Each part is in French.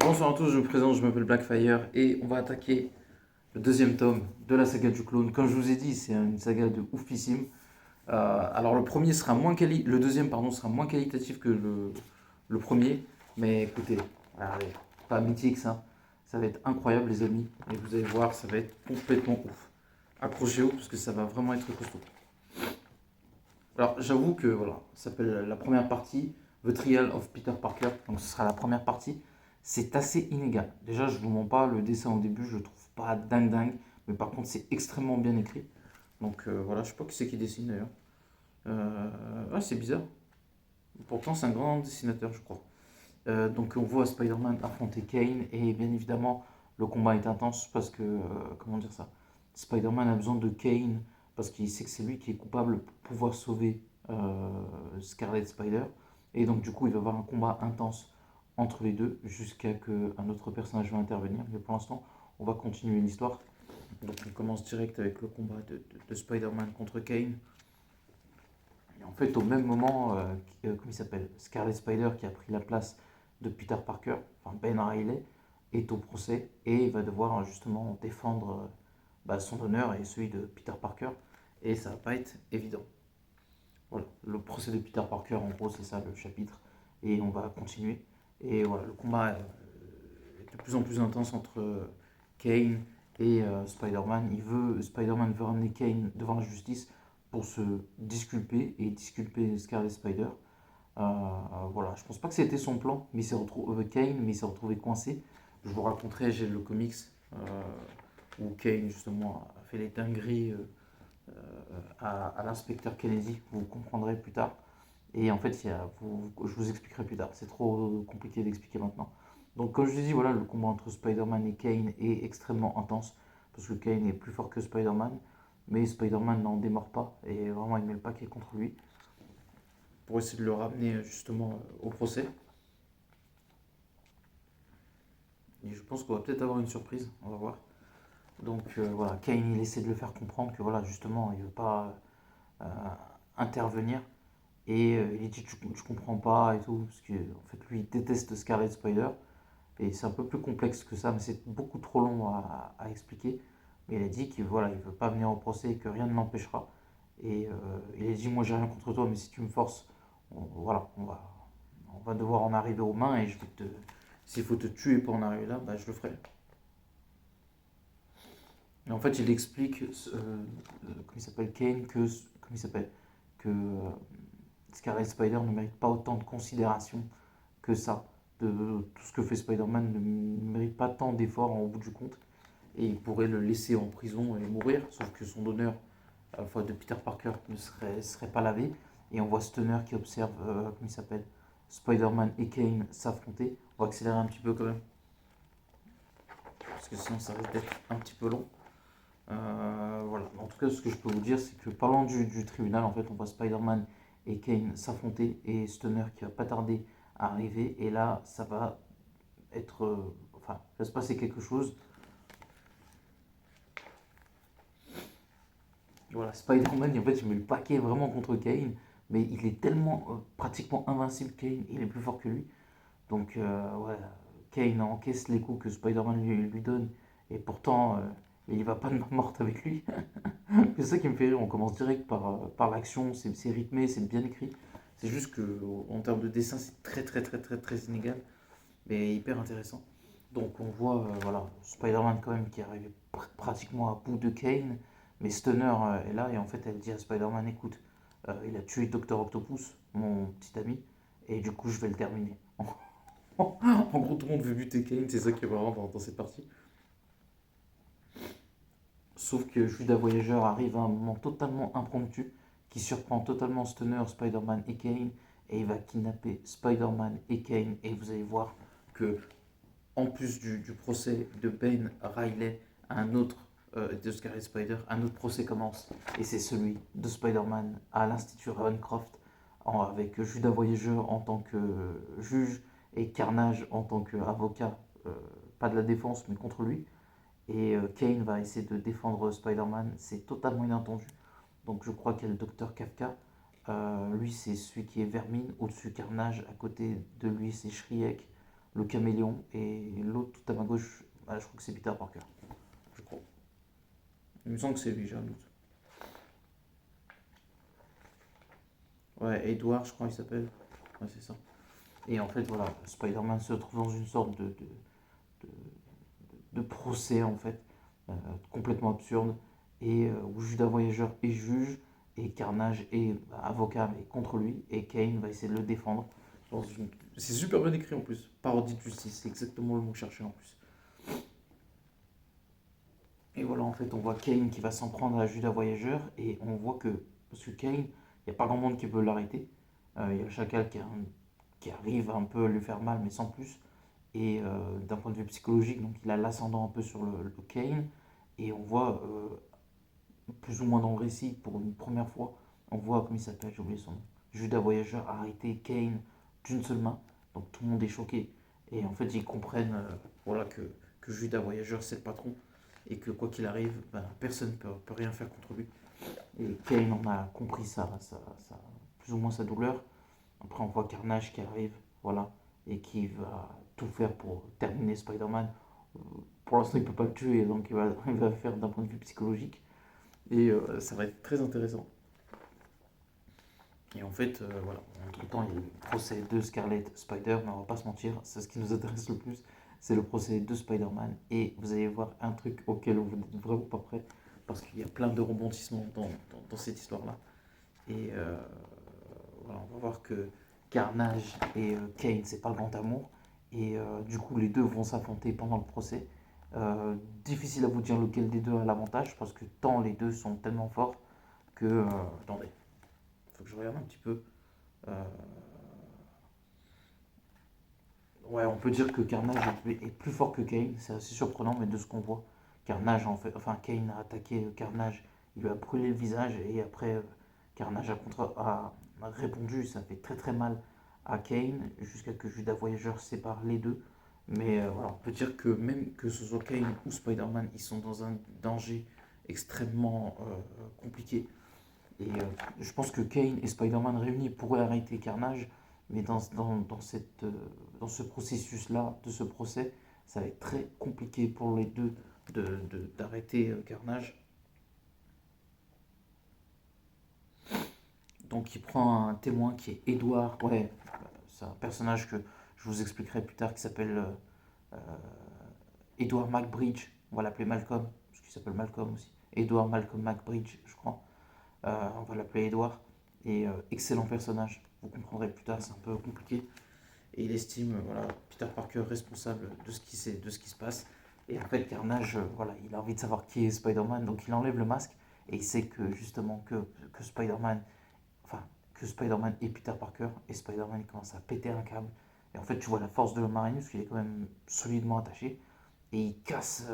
Bonsoir à tous, je me présente, je m'appelle Blackfire et on va attaquer le deuxième tome de la saga du clone. Comme je vous ai dit, c'est une saga de oufissime. Alors le deuxième pardon sera moins qualitatif que le premier, mais écoutez, allez, pas mythique ça va être incroyable les amis et vous allez voir, ça va être complètement ouf. Accrochez-vous parce que ça va vraiment être costaud. Alors j'avoue que voilà, ça s'appelle la première partie, The Trial of Peter Parker, donc ce sera la première partie. C'est assez inégal. Déjà, je vous mens pas, le dessin au début, je le trouve pas dingue dingue, mais par contre, c'est extrêmement bien écrit. Donc voilà, je sais pas qui c'est qui dessine d'ailleurs. Ouais, c'est bizarre. Pourtant, c'est un grand dessinateur, je crois. Donc on voit Spider-Man affronter Kane et bien évidemment, le combat est intense parce que, comment dire ça, Spider-Man a besoin de Kane parce qu'il sait que c'est lui qui est coupable pour pouvoir sauver Scarlet Spider. Et donc du coup, il va y avoir un combat intense entre les deux jusqu'à qu'un autre personnage va intervenir. Mais pour l'instant, on va continuer l'histoire. Donc on commence direct avec le combat de Spider-Man contre Kane. Et en fait, au même moment, comment il s'appelle, Scarlet Spider qui a pris la place de Peter Parker, enfin Ben Reilly, est au procès et il va devoir justement défendre son honneur et celui de Peter Parker. Et ça va pas être évident. Voilà, le procès de Peter Parker, en gros, c'est ça le chapitre. Et on va continuer. Et voilà, le combat est de plus en plus intense entre Kane et Spider-Man. Spider-Man veut ramener Kane devant la justice pour se disculper et disculper Scarlet Spider. Voilà, je pense pas que c'était son plan, mais Kane, mais il s'est retrouvé coincé. Je vous raconterai, j'ai le comics où Kane justement a fait les dingueries à l'inspecteur Kennedy, vous comprendrez plus tard. Et en fait, je vous expliquerai plus tard, c'est trop compliqué d'expliquer maintenant. Donc comme je vous dis, voilà, le combat entre Spider-Man et Kane est extrêmement intense, parce que Kane est plus fort que Spider-Man, mais Spider-Man n'en démord pas, et vraiment il met le paquet contre lui, pour essayer de le ramener justement au procès. Et je pense qu'on va peut-être avoir une surprise, on va voir. Donc voilà, Kane il essaie de le faire comprendre que voilà, justement, il ne veut pas euh, intervenir. Et il dit je comprends pas et tout, parce que en fait lui il déteste Scarlet Spider. Et c'est un peu plus complexe que ça, mais c'est beaucoup trop long à expliquer. Mais il a dit qu'il voilà, il veut pas venir au procès et que rien ne l'empêchera. Et il a dit moi j'ai rien contre toi, mais si tu me forces, voilà, on va devoir en arriver aux mains et je vais te. S'il faut te tuer pour en arriver là, bah, je le ferai. Et en fait, il explique, comment il s'appelle, Kane, comment il s'appelle, que Scarlet Spider ne mérite pas autant de considération que ça. Tout ce que fait Spider-Man ne mérite pas tant d'efforts en bout du compte. Et il pourrait le laisser en prison et mourir, sauf que son honneur, à la fois de Peter Parker, ne serait pas lavé. Et on voit Stunner qui observe, comment il s'appelle, Spider-Man et Kane s'affronter. On va accélérer un petit peu quand même, parce que sinon ça risque d'être un petit peu long. Voilà. En tout cas, ce que je peux vous dire, c'est que parlant du tribunal, en fait, on voit Spider-Man et Kane s'affronter et Stunner qui va pas tarder à arriver. Et là, ça va être. Enfin, il va se passer quelque chose. Voilà, Spider-Man, en fait, il met le paquet vraiment contre Kane. Mais il est tellement pratiquement invincible, Kane, il est plus fort que lui. Donc, ouais, Kane encaisse les coups que Spider-Man lui donne. Et pourtant, il va pas de main morte avec lui. C'est ça qui me fait rire, on commence direct par l'action, c'est rythmé, c'est bien écrit. C'est juste que en termes de dessin, c'est très très très très très inégal, mais hyper intéressant. Donc on voit voilà, Spider-Man quand même qui est arrivé pratiquement à bout de Kane, mais Stunner est là et en fait elle dit à Spider-Man écoute, il a tué Docteur Octopus, mon petit ami, et du coup je vais le terminer. En gros tout le monde veut buter Kane, c'est ça qui est marrant dans cette partie. Sauf que Judas Voyageur arrive à un moment totalement impromptu qui surprend totalement Stunner, Spider-Man et Kane et il va kidnapper Spider-Man et Kane et vous allez voir que en plus du procès de Ben Riley, un autre de Scarlet Spider, un autre procès commence et c'est celui de Spider-Man à l'Institut Ravencroft avec Judas Voyageur en tant que juge et Carnage en tant qu'avocat, pas de la défense mais contre lui. Et Kane va essayer de défendre Spider-Man. C'est totalement inattendu. Donc je crois qu'il y a le docteur Kafka. Lui, c'est celui qui est Vermine. Au-dessus, Carnage. À côté de lui, c'est Shriek. le caméléon, et l'autre tout à ma gauche, bah, je crois que c'est Peter Parker. Je crois. Il me semble que c'est lui, j'ai un doute. Ouais, Edward, je crois qu'il s'appelle. Ouais, c'est ça. Et en fait, voilà, Spider-Man se retrouve dans une sorte de, de procès, en fait, euh, complètement absurde, et où Judas Voyageur est juge, et Carnage est bah, avocat, mais contre lui, et Kane va essayer de le défendre. C'est super bien écrit en plus. Parodie de justice, c'est exactement le mot que je cherchais en plus. Et voilà, en fait, on voit Kane qui va s'en prendre à Judas Voyageur, et on voit que, parce que Kane, il n'y a pas grand monde qui peut l'arrêter. Il y a Chacal qui arrive un peu à lui faire mal, mais sans plus. Et d'un point de vue psychologique, donc il a l'ascendant un peu sur le Kane. Et on voit, plus ou moins dans le récit, pour une première fois, on voit, comment il s'appelle, j'ai oublié son nom, Judas Voyageur arrêter Kane d'une seule main. Donc tout le monde est choqué. Et en fait, ils comprennent voilà, que Judas Voyageur, c'est le patron. Et que quoi qu'il arrive, ben, personne ne peut rien faire contre lui. Et Kane en a compris plus ou moins sa douleur. Après, on voit Carnage qui arrive, voilà, et qui va tout faire pour terminer Spider-Man. Pour l'instant, il ne peut pas le tuer, donc il va faire d'un point de vue psychologique. Et ça va être très intéressant. Et en fait, voilà, entre-temps, il y a eu le procès de Scarlet Spider, mais on va pas se mentir, c'est ce qui nous intéresse le plus, c'est le procès de Spider-Man. Et vous allez voir un truc auquel vous n'êtes vraiment pas prêt, parce qu'il y a plein de rebondissements dans cette histoire-là. Et voilà, on va voir que Carnage et Kane, c'est pas le grand amour. Et du coup, les deux vont s'affronter pendant le procès. Difficile à vous dire lequel des deux a l'avantage, parce que tant les deux sont tellement forts que... attendez, il faut que je regarde un petit peu. Euh, ouais, on peut dire que Carnage est plus fort que Kane, c'est assez surprenant, mais de ce qu'on voit, Carnage en fait, enfin Kane a attaqué Carnage, il lui a brûlé le visage et après Carnage a répondu, ça fait très très mal à Kane jusqu'à que Judas Voyageur sépare les deux. Mais voilà, on peut dire que même que ce soit Kane ou Spider-Man, ils sont dans un danger extrêmement compliqué. Et je pense que Kane et Spider-Man réunis pourraient arrêter Carnage, mais dans ce processus-là, de ce procès, ça va être très compliqué pour les deux d'arrêter Carnage. Donc il prend un témoin qui est Edward, ouais, c'est un personnage que je vous expliquerai plus tard qui s'appelle euh, Edward McBridge, on va l'appeler Malcolm, parce qu'il s'appelle Malcolm aussi. Edward Malcolm McBridge, je crois. On va l'appeler Edward. Et excellent personnage. Vous comprendrez plus tard, c'est un peu compliqué. Et il estime voilà, Peter Parker responsable de ce qui se passe. Et en fait, Carnage, voilà, il a envie de savoir qui est Spider-Man, donc il enlève le masque. Et il sait que justement que Spider-Man, enfin, que Spider-Man est Peter Parker. Et Spider-Man commence à péter un câble. Et en fait, tu vois la force de l'homme araignée, parce qu'il est quand même solidement attaché. Et il casse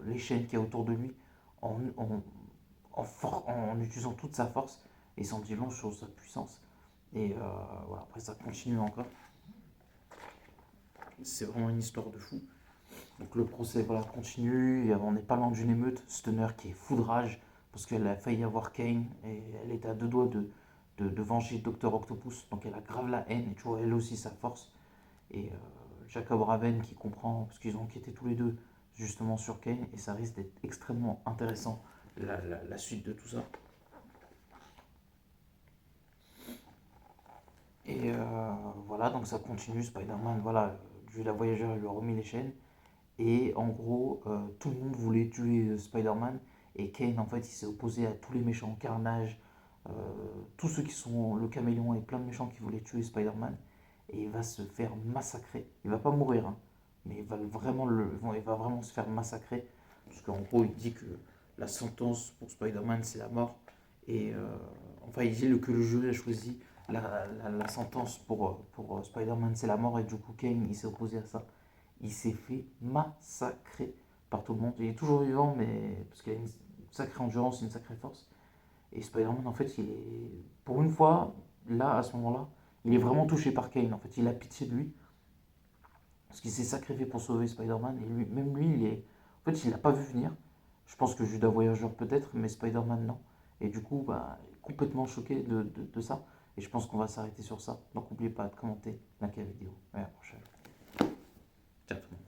les chaînes qu'il y a autour de lui en, en, en utilisant toute sa force et s'en dit long sur sa puissance. Et voilà, après ça continue encore. C'est vraiment une histoire de fou. Donc le procès voilà, continue, et on n'est pas loin d'une émeute. Stunner qui est fou de rage parce qu'elle a failli avoir Kane et elle était à deux doigts de venger Docteur Octopus. Donc elle a grave la haine et tu vois elle aussi sa force. Et Jacob Raven qui comprend, parce qu'ils ont enquêté tous les deux justement sur Kane et ça risque d'être extrêmement intéressant la suite de tout ça. Et voilà, donc ça continue. Spider-Man, voilà, la voyageur, il lui a remis les chaînes. Et en gros, tout le monde voulait tuer Spider-Man. Et Kane, en fait, il s'est opposé à tous les méchants, Carnage, euh, tous ceux qui sont le caméléon et plein de méchants qui voulaient tuer Spider-Man. Et il va se faire massacrer. Il va pas mourir, hein, mais il va vraiment se faire massacrer. Parce qu'en gros, il dit que la sentence pour Spider-Man, c'est la mort. Et enfin, il dit que le jury a choisi la sentence pour Spider-Man, c'est la mort. Et du coup, Kane, il s'est opposé à ça. Il s'est fait massacrer par tout le monde. Il est toujours vivant, mais parce qu'il a une sacrée endurance, une sacrée force. Et Spider-Man, en fait, il est. Pour une fois, là, à ce moment-là, il est vraiment touché par Kane. En fait, il a pitié de lui. Parce qu'il s'est sacrifié pour sauver Spider-Man. Et lui, même lui, il est. En fait, il l'a pas vu venir. Je pense que Judas Voyageur peut-être, mais Spider-Man non. Et du coup, bah, complètement choqué de ça. Et je pense qu'on va s'arrêter sur ça. Donc n'oubliez pas de commenter, liker la vidéo. Et à la prochaine. Ciao tout le monde.